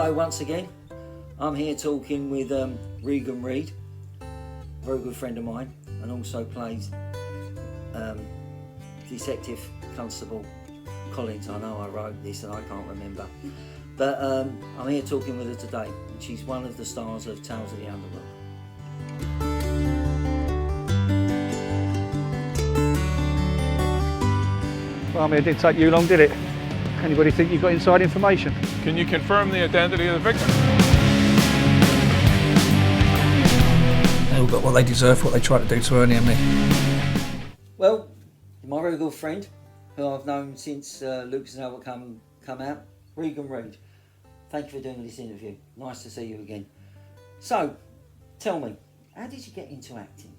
Hello once again. I'm here talking with Regan Reed, a very good friend of mine, and also plays Detective Constable Collins. I know I wrote this and I can't remember. But I'm here talking with her today, and she's one of the stars of Tales of the Underworld. Well, I mean, it didn't take you long, did it? Anybody think you got inside information? Can you confirm the identity of the victim? They all got what they deserve, what they tried to do to Ernie and me. Well, my very good friend, who I've known since Lucas and Albert come out, Regan Reed. Thank you for doing this interview. Nice to see you again. So, tell me, how did you get into acting?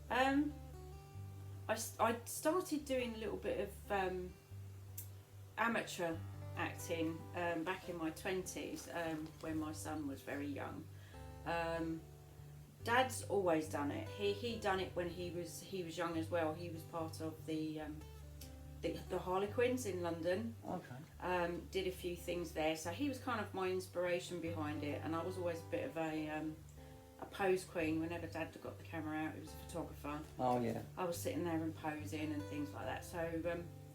I started doing a little bit of amateur acting back in my 20s when my son was very young. Dad's always done it. He done it when he was young as well. He was part of the Harlequins in London. Okay. Did a few things there, so he was kind of my inspiration behind it. And I was always a bit of a pose queen. Whenever Dad got the camera out, he was a photographer. Oh yeah. I was sitting there and posing and things like that. So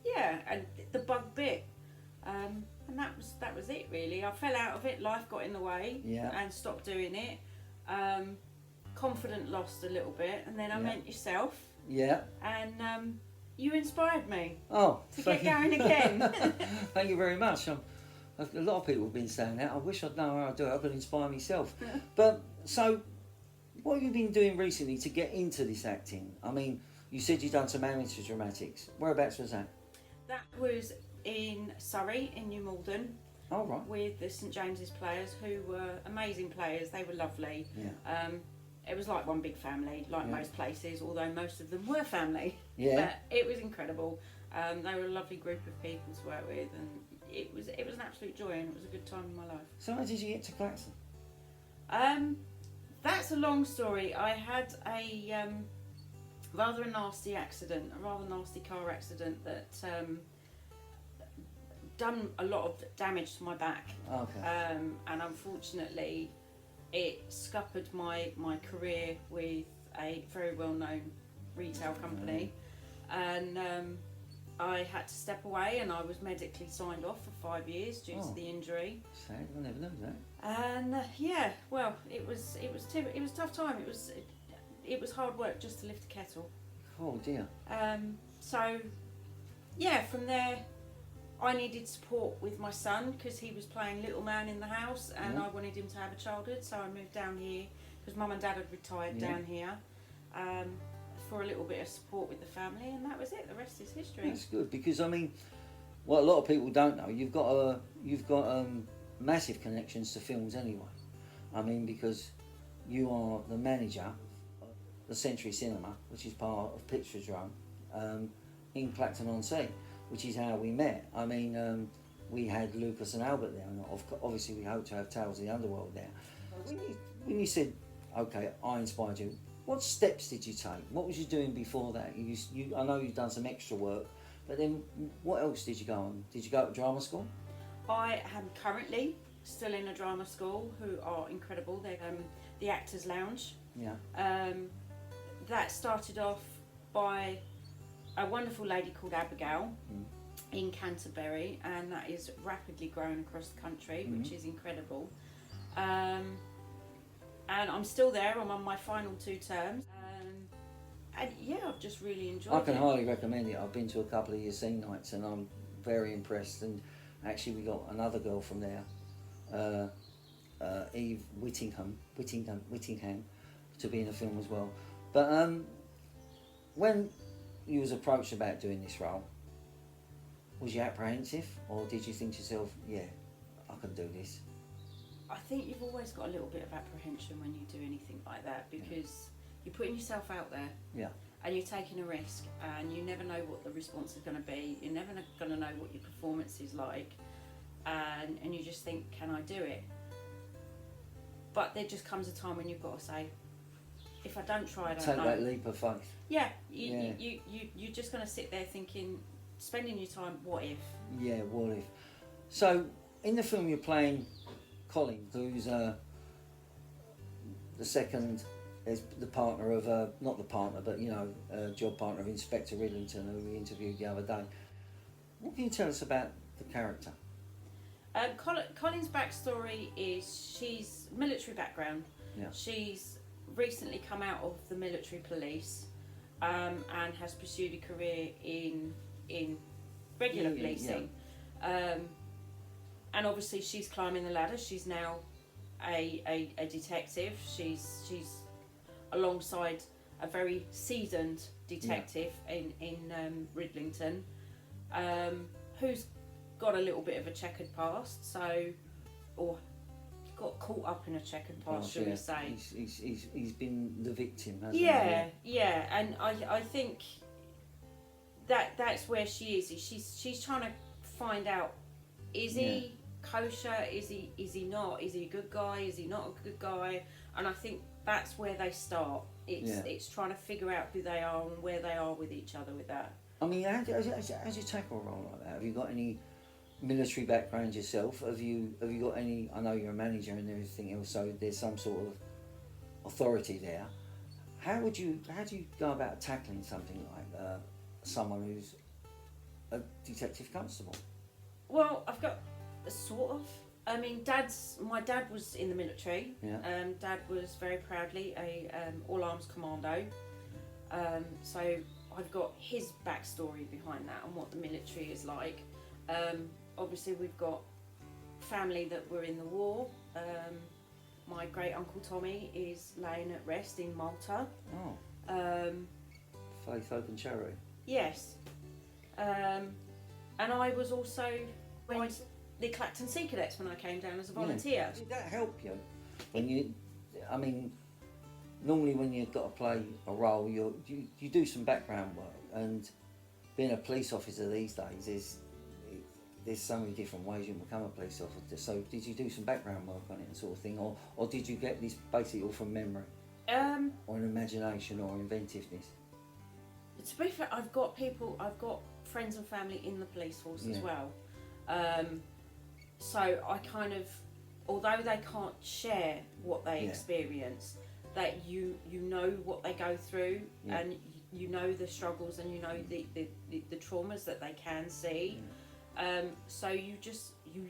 yeah, and the bug bit, and that was it really. I fell out of it. Life got in the way. Yeah. And stopped doing it. Confidence lost a little bit, and then I met yourself. Yeah. And you inspired me. Oh. To get going again. Thank you very much. A lot of people have been saying that. I wish I'd know how to do it. I could inspire myself. But so, what have you been doing recently to get into this acting? I mean, you said you've done some amateur dramatics. Whereabouts was that? That was in Surrey, in New Malden. Oh, right. With the St James's players, who were amazing players. They were lovely. Yeah. It was like one big family, like most places, although most of them were family. Yeah. But it was incredible. They were a lovely group of people to work with, and it was an absolute joy, and it was a good time in my life. So how did you get to Claxton? That's a long story. I had a rather nasty accident, a rather nasty car accident that done a lot of damage to my back. Okay. And unfortunately, it scuppered my career with a very well-known retail company, and I had to step away, and I was medically signed off for 5 years due to the injury. Sad, I never knew that. And yeah, well, it was a tough time. It was hard work just to lift a kettle. Oh dear. So yeah, from there, I needed support with my son because he was playing little man in the house, and I wanted him to have a childhood. So I moved down here because Mum and Dad had retired down here. For a little bit of support with the family, and that was it. The rest is history. That's good, because I mean, what a lot of people don't know, you've got massive connections to films anyway. I mean, because you are the manager of the Century Cinema, which is part of Picturedrome, in Clacton-on-Sea, which is how we met. I mean, we had Lucas and Albert there, and obviously we hope to have Tales of the Underworld there. When you said, okay, I inspired you, what steps did you take? What was you doing before that? I know you've done some extra work, but then what else did you go on? Did you go to drama school? I am currently still in a drama school, who are incredible. They're the Actors Lounge. Yeah. That started off by a wonderful lady called Abigail in Canterbury, and that is rapidly growing across the country, which is incredible. And I'm still there. I'm on my final 2 terms. And yeah, I've just really enjoyed it. I can highly recommend it. I've been to a couple of your scene nights, and I'm very impressed. And actually, we got another girl from there, Eve Whittingham, to be in the film as well. But when you was approached about doing this role, was you apprehensive, or did you think to yourself, yeah, I can do this? I think you've always got a little bit of apprehension when you do anything like that, because you're putting yourself out there. Yeah. And you're taking a risk, and you never know what the response is going to be. You're never going to know what your performance is like, and you just think, can I do it? But there just comes a time when you've got to say, if I don't try, I don't know. Take that leap of faith. Yeah, you're just going to sit there thinking, spending your time, what if? Yeah, what if? So, in the film you're playing Colin, who's the second, is the partner of not the partner, but job partner of Inspector Ridlington, who we interviewed the other day. What can you tell us about the character? Colin's backstory is she's military background. Yeah. She's recently come out of the military police and has pursued a career in regular policing. Yeah. And obviously she's climbing the ladder. She's now a detective. She's alongside a very seasoned detective in Ridlington, who's got a little bit of a checkered past, or got caught up in a checkered past, shall we say. He's been the victim, hasn't he? Yeah, and I think that's where she is. She's trying to find out, is he kosher, is he not, is he a good guy, is he not a good guy? And I think that's where they start. It's trying to figure out who they are and where they are with each other with that. I mean, how do you tackle a role like that? Have you got any military background yourself? Have you got any? I know you're a manager and everything else, so there's some sort of authority there. How do you go about tackling something like someone who's a detective constable? Well, I've got a sort of. I mean, my dad was in the military. Yeah. Dad was very proudly a all arms commando. So I've got his backstory behind that and what the military is like. Obviously, we've got family that were in the war. My great uncle Tommy is laying at rest in Malta. Oh. Faith, hope and charity. Yes. And I was also the Clacton Sea Cadets when I came down as a volunteer. Did that help you? I mean, normally when you've got to play a role, you do some background work, and being a police officer these days there's so many different ways you can become a police officer. So did you do some background work on it and sort of thing, or did you get this basically all from memory, or an imagination or inventiveness? To be fair, I've got friends and family in the police force as well. So I kind of, although they can't share what they experience, that you know what they go through, and you know the struggles, and you know the traumas that they can see. So you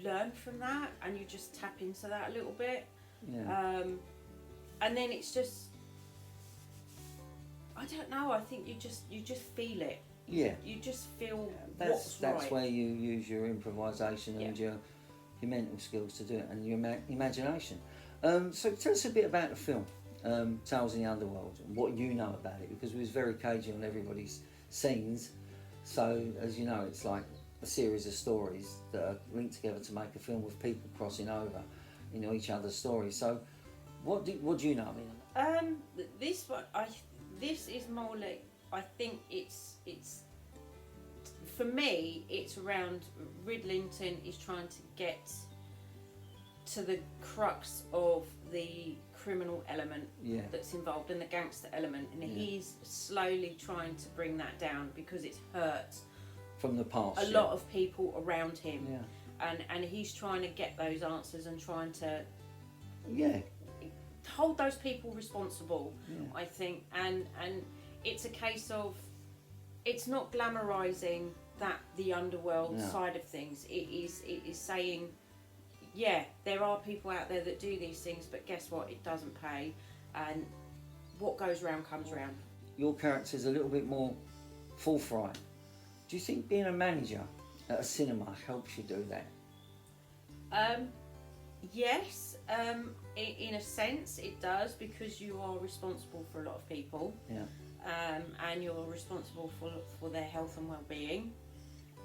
learn from that, and you just tap into that a little bit. And then it's just, I don't know, I think you just feel it. You just feel what's right. That's where you use your improvisation and your mental skills to do it, and your imagination. So tell us a bit about the film, Tales in the Underworld, and what you know about it, because we was very cagey on everybody's scenes. So, as you know, it's like a series of stories that are linked together to make a film with people crossing over, each other's stories. So, what do you know? This one, this is more like, I think it's for me, it's around Ridlington is trying to get to the crux of the criminal element that's involved, and the gangster element, and he's slowly trying to bring that down because it's hurt from the past a lot of people around him, and he's trying to get those answers and trying to hold those people responsible. I think, and it's a case of, it's not glamorizing the underworld side of things. It is saying, there are people out there that do these things, but guess what? It doesn't pay, and what goes round comes round. Your character's a little bit more forthright. Do you think being a manager at a cinema helps you do that? Yes, in a sense it does, because you are responsible for a lot of people. And you're responsible for their health and well-being.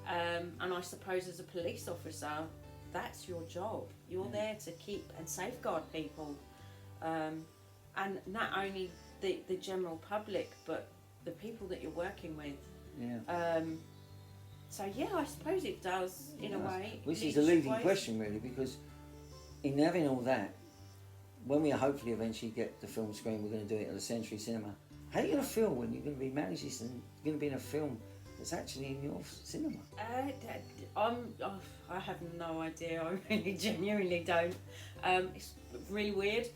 And I suppose as a police officer, that's your job. You're there to keep and safeguard people. And not only the general public, but the people that you're working with. So I suppose it does, in a way. Which is a leading question, really, because in having all that, when we hopefully eventually get the film screen, we're going to do it at the Century Cinema. How are you going to feel when you're going to be managing and you're going to be in a film that's actually in your cinema? I have no idea. I really genuinely don't. It's really weird.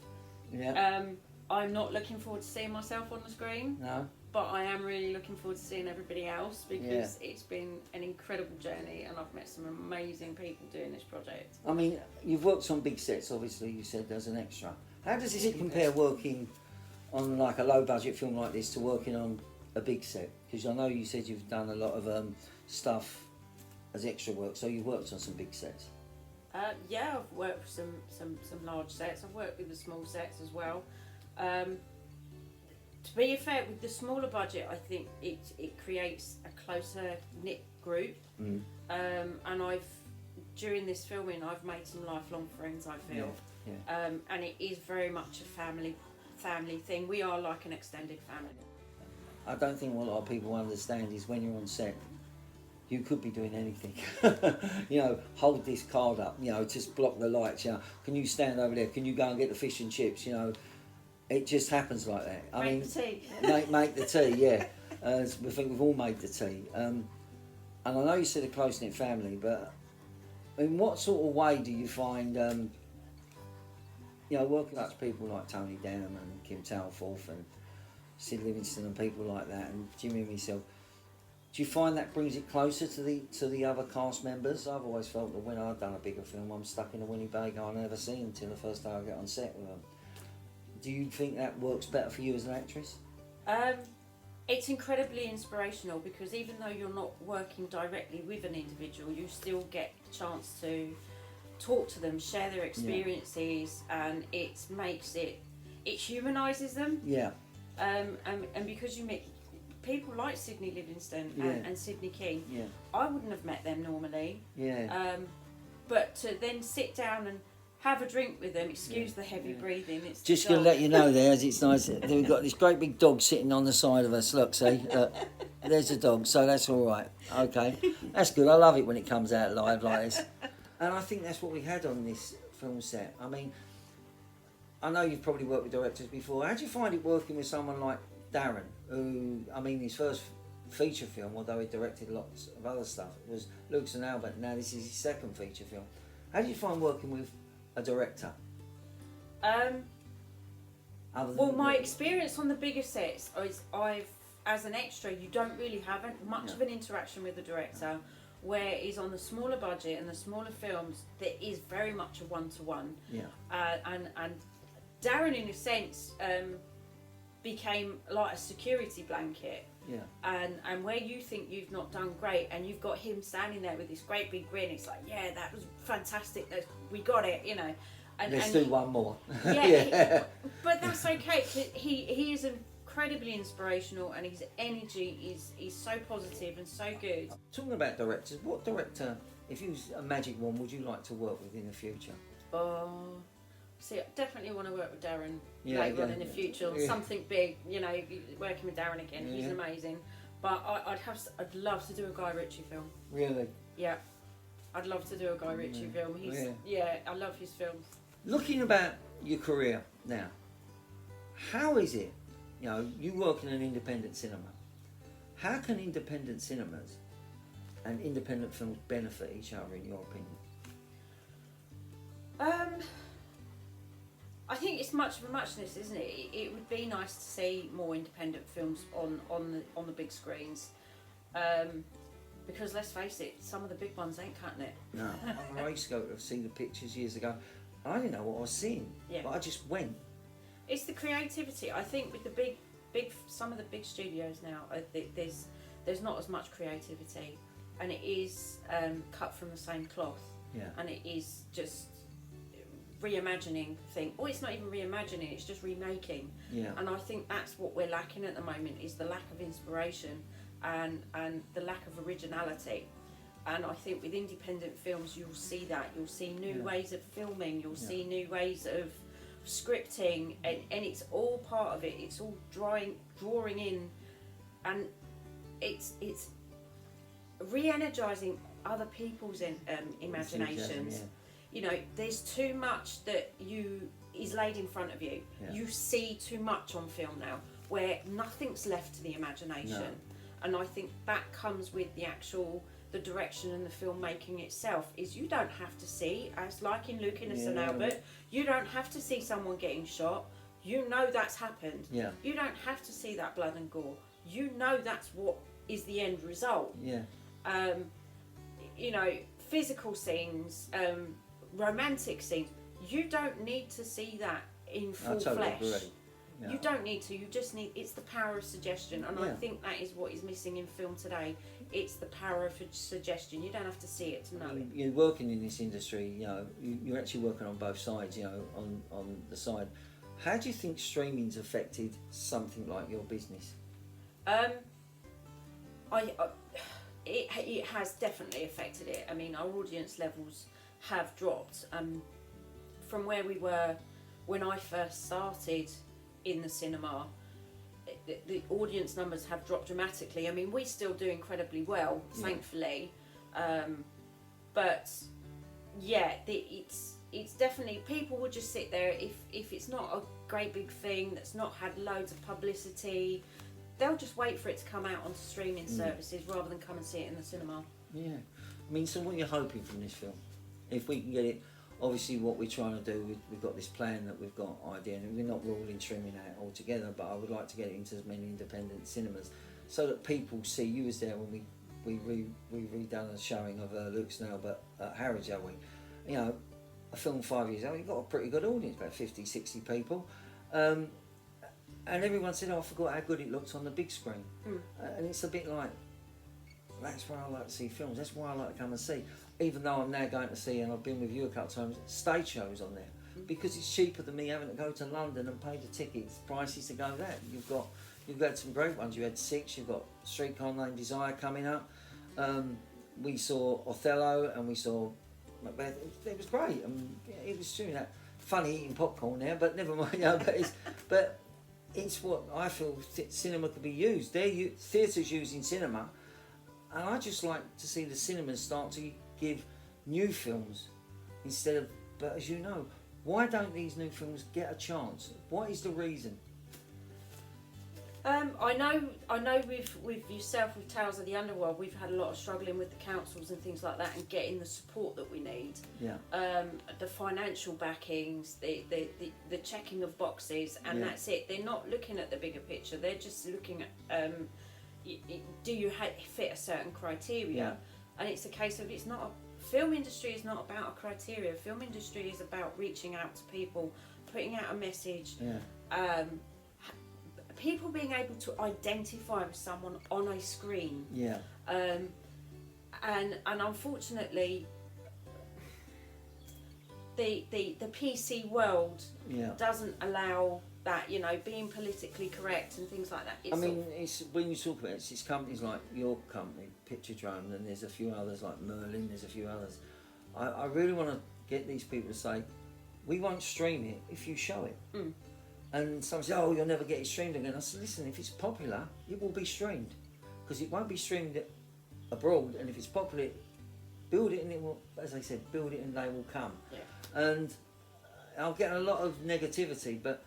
Yeah. I'm not looking forward to seeing myself on the screen. No. But I am really looking forward to seeing everybody else because it's been an incredible journey and I've met some amazing people doing this project. I mean, you've worked on big sets, obviously, you said as an extra. How does it compare working on like a low budget film like this to working on a big set? Because I know you said you've done a lot of stuff as extra work, so you've worked on some big sets. Yeah, I've worked with some large sets. I've worked with the small sets as well. To be fair, with the smaller budget, I think it creates a closer knit group. Mm. And during this filming, I've made some lifelong friends, I feel. Yeah. And it is very much a family thing. We are like an extended family. I don't think what a lot of people understand is when you're on set, you could be doing anything. You know, hold this card up, you know, just block the lights, you know. Can you stand over there? Can you go and get the fish and chips, you know? It just happens like that. Make the tea. make the tea, yeah. I think we've all made the tea. And I know you said a close-knit family, but in what sort of way do you find, you know, working with people like Tony Denham and Kim Talforth and Sid Livingston and people like that, and Jimmy and myself, do you find that brings it closer to the other cast members? I've always felt that when I've done a bigger film, I'm stuck in a Winnebago I never see until the first day I get on set with them. Do you think that works better for you as an actress? It's incredibly inspirational because even though you're not working directly with an individual, you still get the chance to talk to them, share their experiences, and it humanises them. Yeah. And because you meet people like Sidney Livingston and Sidney King, I wouldn't have met them normally. Yeah. But to then sit down and have a drink with them, excuse the heavy breathing. It's just going to let you know there, as it's nice, we've got this great big dog sitting on the side of us. Look, see, there's a dog, so that's all right. Okay, that's good. I love it when it comes out live like this. And I think that's what we had on this film set. I mean, I know you've probably worked with directors before. How do you find it working with someone like Darren, who, I mean, his first feature film, although he directed lots of other stuff, was Luke's and Albert. Now this is his second feature film. How do you find working with a director? Well, my experience on the bigger sets is as an extra, you don't really have much of an interaction with the director, whereas on the smaller budget and the smaller films, there is very much a one-to-one. Yeah. And Darren, in a sense, became like a security blanket. Yeah. And where you think you've not done great, and you've got him standing there with this great big grin, it's like, yeah, that was fantastic. We got it, you know. Let's do one more. Yeah. But that's okay. He is incredibly inspirational, and his energy is so positive and so good. Talking about directors, what director, if you was a magic one, would you like to work with in the future? See, I definitely want to work with Darren later on in the future on something big. You know, working with Darren again, he's amazing. But I'd love to do a Guy Ritchie film. Really? Yeah, I'd love to do a Guy Ritchie film. I love his films. Looking about your career now, how is it? You know, you work in an independent cinema. How can independent cinemas and independent films benefit each other, in your opinion? I think it's much of a muchness, isn't it? It would be nice to see more independent films on the big screens, because let's face it, some of the big ones ain't cutting it. No, I used to go to see the pictures years ago. I didn't know what I was seeing, but I just went. It's the creativity. I think with the some of the big studios now, there's not as much creativity, and it is cut from the same cloth. Yeah. And it is just reimagining thing. Oh, it's not even reimagining, it's just remaking. Yeah. And I think that's what we're lacking at the moment, is the lack of inspiration and the lack of originality. And I think with independent films, you'll see that. You'll see new ways of filming, you'll see new ways of scripting, and it's all part of it. It's all drawing in, and it's re-energizing other people's imaginations. You know, there's too much that is laid in front of you. You see too much on film now, where nothing's left to the imagination. and I think that comes with the direction and the filmmaking itself. Is you don't have to see, as like in Luke Innocent Albert, you don't have to see someone getting shot. You know that's happened. Yeah. You don't have to see that blood and gore. You know that's what is the end result. Yeah. You know, physical scenes, romantic scenes. You don't need to see that in full flesh. Agree. Yeah. You don't need to. You just need. It's the power of suggestion, and I Yeah. think that is what is missing in film today. It's the power of suggestion. You don't have to see it to know it. You're working in this industry. You know, you're actually working on both sides. You know, on the side. How do you think streaming's affected something like your business? It has definitely affected it. I mean, our audience levels have dropped from where we were when I first started in the cinema. The audience numbers have dropped dramatically. I mean, we still do incredibly well, thankfully, but yeah, it's definitely, people will just sit there if it's not a great big thing that's not had loads of publicity. They'll just wait for it to come out onto streaming services rather than come and see it in the cinema. Yeah. I mean, so what are you hoping from this film? If we can get it, obviously what we're trying to do, we've got this plan that we've got idea, and we're not ruling streaming out altogether, but I would like to get it into as many independent cinemas so that people see. You was there when we redone a showing of Luke's and Albert at Harrods, have we? You know, a film 5 years old, you've got a pretty good audience, about 50, 60 people. And everyone said, oh, I forgot how good it looked on the big screen. And it's a bit like, that's why I like to see films, that's why I like to come and see. Even though I'm now going to see, and I've been with you a couple of times, stage shows on there. Because it's cheaper than me having to go to London and pay the tickets, prices to go there. You've got some great ones, you had Six, you've got Streetcar Named Desire coming up. We saw Othello and we saw Macbeth. It was great. I mean, it was doing that funny eating popcorn there, but never mind. You know, but it's what I feel cinema could be used. Theatre's using cinema, and I just like to see the cinemas start to give new films instead of. But as you know, why don't these new films get a chance? What is the reason? I know with yourself, with Tales of the Underworld, we've had a lot of struggling with the councils and things like that and getting the support that we need. Yeah. The financial backings, the checking of boxes, and that's it. They're not looking at the bigger picture. They're just looking at do you fit a certain criteria? Yeah. And it's a case of film industry is not about a criteria. Film industry is about reaching out to people, putting out a message. Yeah. People being able to identify with someone on a screen. Yeah. And unfortunately, the PC world doesn't allow that. You know, being politically correct and things like that. I mean, it's when you talk about it, it's companies like your company, Picturedrome, and there's a few others like Merlin. There's a few others. I really want to get these people to say, we won't stream it if you show it. And some say, oh, you'll never get it streamed again. I said, listen, if it's popular, it will be streamed. Because it won't be streamed abroad, and if it's popular, build it and it will, as I said, build it and they will come. Yeah. And I'll get a lot of negativity, but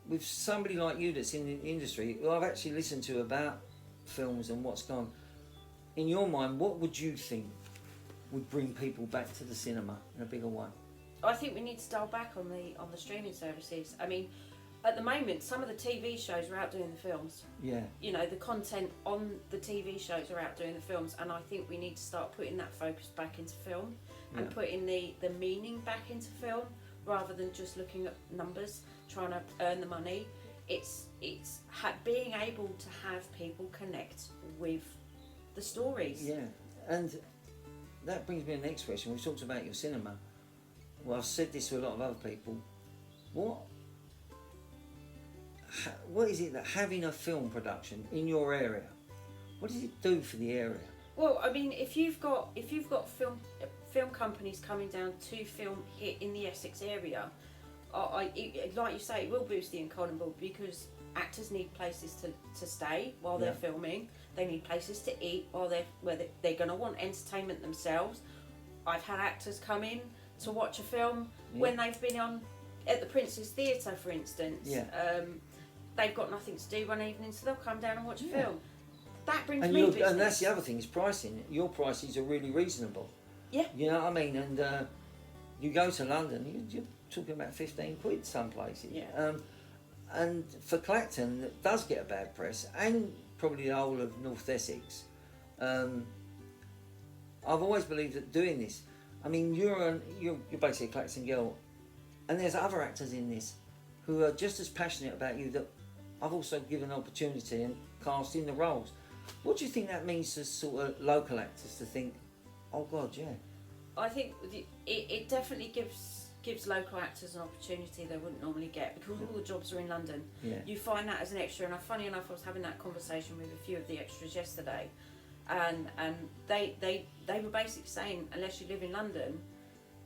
with somebody like you that's in the industry, who I've actually listened to about films and what's gone, in your mind, what would you think would bring people back to the cinema in a bigger way? I think we need to dial back on the streaming services. I mean, at the moment, some of the TV shows are outdoing the films. Yeah. You know, the content on the TV shows are outdoing the films, and I think we need to start putting that focus back into film and putting the meaning back into film rather than just looking at numbers, trying to earn the money. It's being able to have people connect with the stories. Yeah, and that brings me to the next question. We've talked about your cinema. Well, I've said this to a lot of other people. What is it that having a film production in your area, what does it do for the area? Well, I mean, if you've got film companies coming down to film here in the Essex area, like you say, it will boost the income because actors need places to stay while they're filming. They need places to eat while they're going to want entertainment themselves. I've had actors come in to watch a film when they've been on at the Prince's Theatre, for instance. They've got nothing to do one evening, so they'll come down and watch a film. that brings And me business. and that's the other thing is pricing. Your prices are really reasonable. Yeah. You know what I mean? And you go to London, you're talking about 15 quid some places. Yeah. And for Clacton, that does get a bad press, and probably the whole of North Essex. I've always believed that doing this. I mean, you're basically a Clacton girl, and there's other actors in this who are just as passionate about you that I've also given opportunity and cast in the roles. What do you think that means to sort of local actors to think, oh God, yeah? I think it definitely gives local actors an opportunity they wouldn't normally get because all the jobs are in London. Yeah. You find that as an extra, and funny enough, I was having that conversation with a few of the extras yesterday, and they were basically saying unless you live in London,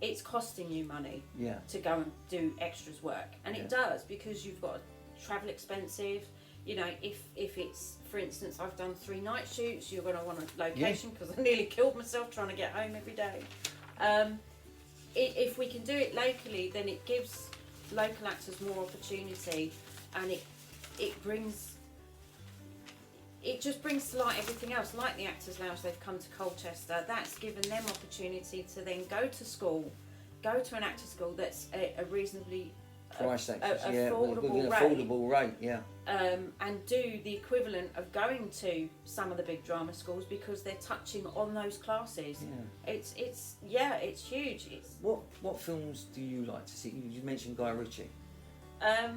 it's costing you money Yeah. to go and do extras work, and it does because you've got travel expensive. You know, if it's, for instance, I've done 3 night shoots, you're going to want a location because I nearly killed myself trying to get home every day. If we can do it locally, then it gives local actors more opportunity, and it just brings to light everything else. Like the Actors Lounge, they've come to Colchester. That's given them opportunity to then go to school, go to an actor school that's a reasonably Price actors, affordable with an rate. affordable rate, yeah. And do the equivalent of going to some of the big drama schools because they're touching on those classes. Yeah. It's huge. What films do you like to see? You mentioned Guy Ritchie. I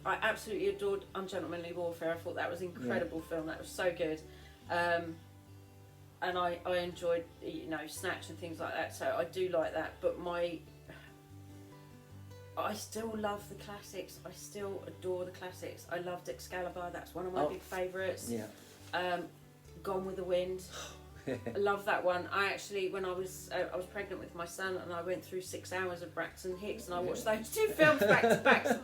absolutely adored Ungentlemanly Warfare. I thought that was an incredible film. That was so good. And I enjoyed, Snatch and things like that. So I do like that. But I still love the classics. I still adore the classics. I loved Excalibur. That's one of my big favourites. Yeah. Gone with the Wind. I love that one. I actually, when I was pregnant with my son, and I went through 6 hours of Braxton Hicks, and I watched those 2 films back to back. So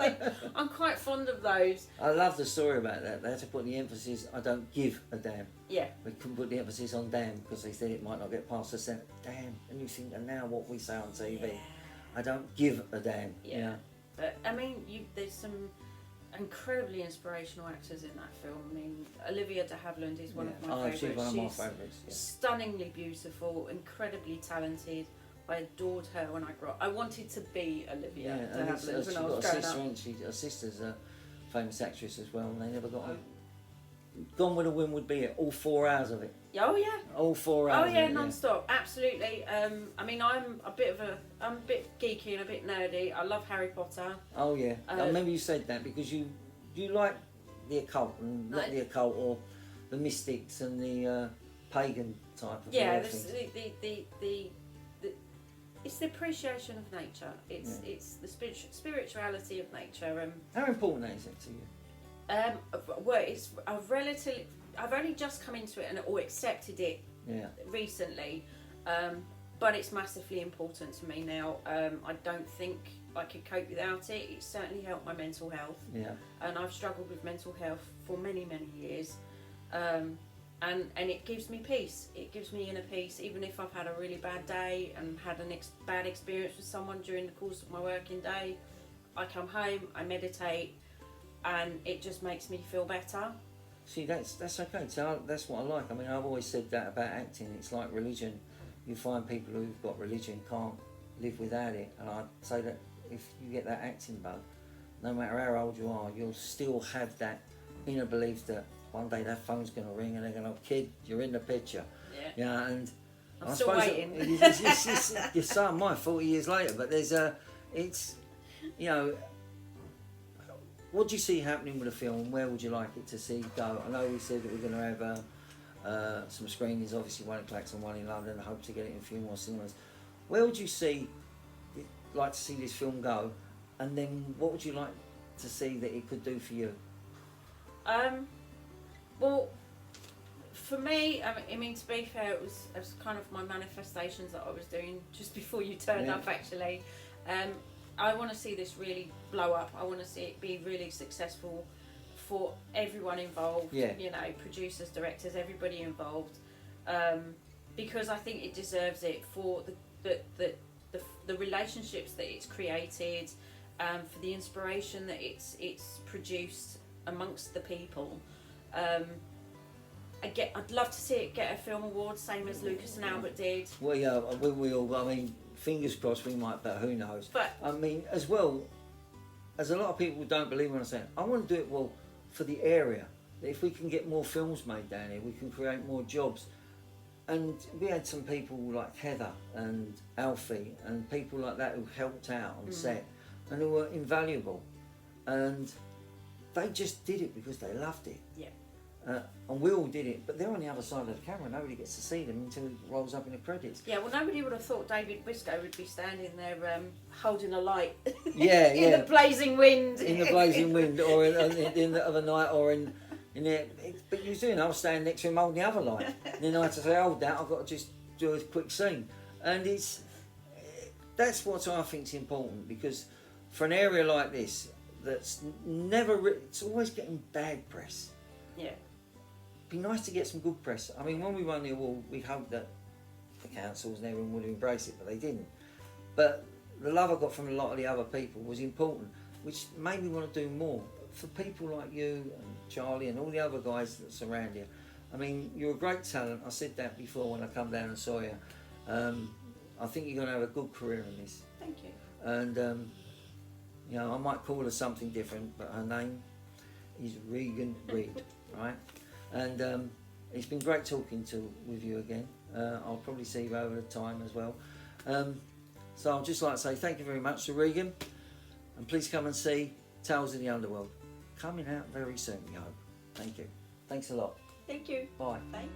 I'm quite fond of those. I love the story about that. They had to put the emphasis, I don't give a damn. Yeah. We couldn't put the emphasis on damn because they said it might not get past the Senate. Damn. And you think, and now what we say on TV, Yeah. I don't give a damn. Yeah. But I mean, there's some incredibly inspirational actors in that film. I mean, Olivia de Havilland is one of my favourites. She's one of my favourites. Yeah. Stunningly beautiful, incredibly talented. I adored her when I grew up. I wanted to be Olivia de Havilland when I was growing up. Her sister's a famous actress as well, and they never got on. Gone with the Wind would be it, all 4 hours of it. Oh yeah. All 4 hours. Oh yeah, non-stop, absolutely. I mean, I'm a bit geeky and a bit nerdy. I love Harry Potter. Oh yeah, I remember you said that because you like the occult and not the occult or the mystics and the pagan type of thing. It's the appreciation of nature. It's the spirituality of nature. How important is it to you? I've only just come into it or accepted it recently, but it's massively important to me now. I don't think I could cope without it. It's certainly helped my mental health, and I've struggled with mental health for many years, and it gives me peace. It gives me inner peace, even if I've had a really bad day and had a bad experience with someone during the course of my working day. I come home, I meditate, and it just makes me feel better. See, that's okay. So that's what I like. I mean, I've always said that about acting. It's like religion. You find people who've got religion can't live without it. And I'd say that if you get that acting bug, no matter how old you are, you'll still have that inner belief that one day that phone's going to ring and they're going to, kid, you're in the picture. Yeah. And I'm still waiting. You're so am I 40 years later. But there's what do you see happening with the film? Where would you like it to see go? I know we said that we're going to have some screenings, obviously one in Clacton, one in London. I hope to get it in a few more cinemas. Where would you like to see this film go? And then what would you like to see that it could do for you? Well, for me, I mean, to be fair, it was kind of my manifestations that I was doing just before you turned up, actually. I want to see this really blow up. I want to see it be really successful for everyone involved. Producers, directors, everybody involved, because I think it deserves it for the relationships that it's created, for the inspiration that it's produced amongst the people. I'd love to see it get a film award, same as Lucas and Albert did. Well, yeah, we all. I mean, fingers crossed we might, but who knows? But I mean, as well, as a lot of people don't believe when I say it, I want to do it well for the area. If we can get more films made down here, we can create more jobs. And we had some people like Heather and Alfie and people like that who helped out on set and who were invaluable. And they just did it because they loved it. yeah, And we all did it, but they're on the other side of the camera. Nobody gets to see them until it rolls up in the credits. yeah. Well, nobody would have thought David Briscoe would be standing there holding a light. Yeah, in the blazing wind. In the blazing wind, or in the other night, or in the. But you was doing. I was standing next to him holding the other light. And then I had to say, "Hold that! I've got to just do a quick scene." And that's what I think is important, because for an area like this, that's never. It's always getting bad press. Yeah. Be nice to get some good press. I mean, when we won the award, we hoped that the councils and everyone would embrace it, but they didn't. But the love I got from a lot of the other people was important, which made me want to do more. For people like you and Charlie and all the other guys that surround you, I mean, you're a great talent. I said that before when I come down and saw you. I think you're going to have a good career in this. Thank you. And, you know, I might call her something different, but her name is Regan Reed, right? And it's been great talking with you again. I'll probably see you over the time as well. So I'd just like to say thank you very much to Regan, and please come and see Tales of the Underworld. Coming out very soon, we hope. Thank you. Thanks a lot. Thank you. Bye. Bye.